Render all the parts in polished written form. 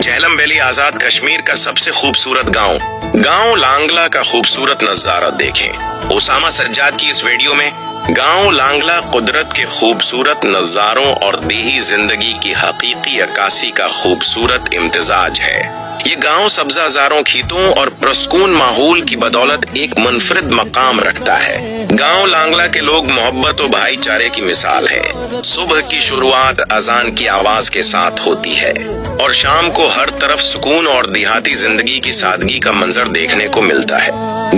Jhelum valley Azad Kashmir کا سب سے خوبصورت گاؤں لانگلا کا خوبصورت نظارہ دیکھیں۔ اسامہ سجاد کی اس ویڈیو میں گاؤں لانگلا قدرت کے خوبصورت نظاروں اور دیہی زندگی کی حقیقی عکاسی کا خوبصورت امتزاج ہے۔ یہ گاؤں سبزہ زاروں کھیتوں اور پرسکون ماحول کی بدولت ایک منفرد مقام رکھتا ہے۔ گاؤں لانگلا کے لوگ محبت و بھائی چارے کی مثال ہے۔ صبح کی شروعات اذان کی آواز کے ساتھ ہوتی ہے اور شام کو ہر طرف سکون اور دیہاتی زندگی کی سادگی کا منظر دیکھنے کو ملتا ہے۔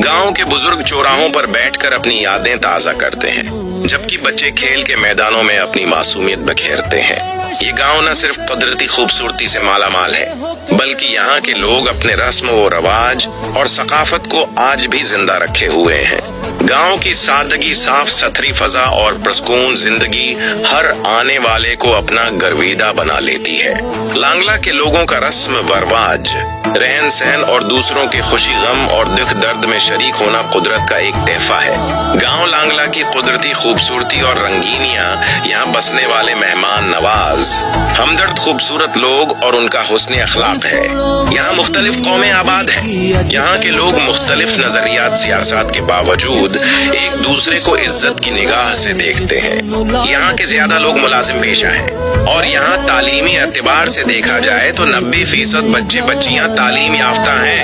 گاؤں کے بزرگ چوراہوں پر بیٹھ کر اپنی یادیں تازہ کرتے ہیں، جبکہ بچے کھیل کے میدانوں میں اپنی معصومیت بکھیرتے ہیں۔ یہ گاؤں نہ صرف قدرتی خوبصورتی سے مالا مال ہے، بلکہ یہاں کے لوگ اپنے رسم و رواج اور ثقافت کو آج بھی زندہ رکھے ہوئے ہیں۔ گاؤں کی سادگی، صاف ستھری فضا اور پرسکون زندگی ہر آنے والے کو اپنا گرویدہ بنا لیتی ہے۔ لانگلا کے لوگوں کا رسم و رواج، رہن سہن اور دوسروں کے خوشی غم اور دکھ درد میں شریک ہونا قدرت کا ایک تحفہ ہے۔ گاؤں لانگلا کی قدرتی خوبصورتی اور رنگینیاں یہاں بسنے والے مہمان نواز، ہمدرد خوبصورت لوگ اور ان کا حسن اخلاق ہے۔ یہاں مختلف قومیں آباد ہیں۔ یہاں کے لوگ مختلف نظریات سیاست کے باوجود ایک دوسرے کو عزت کی نگاہ سے دیکھتے ہیں۔ یہاں کے زیادہ لوگ ملازم پیشہ ہیں اور یہاں تعلیمی اعتبار سے دیکھا جائے تو 90% بچے بچیاں تعلیم یافتہ ہیں۔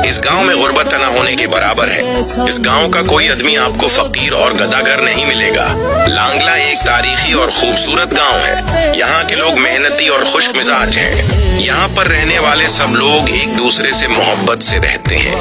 اس گاؤں میں غربت نہ ہونے کے برابر ہے۔ اس گاؤں کا کوئی آدمی آپ کو فقیر اور گداگر نہیں ملے گا۔ لانگلا ایک تاریخی اور خوبصورت گاؤں ہے۔ یہاں کے لوگ محنتی اور خوش مزاج ہیں۔ یہاں پر رہنے والے سب لوگ ایک دوسرے سے محبت سے رہتے ہیں۔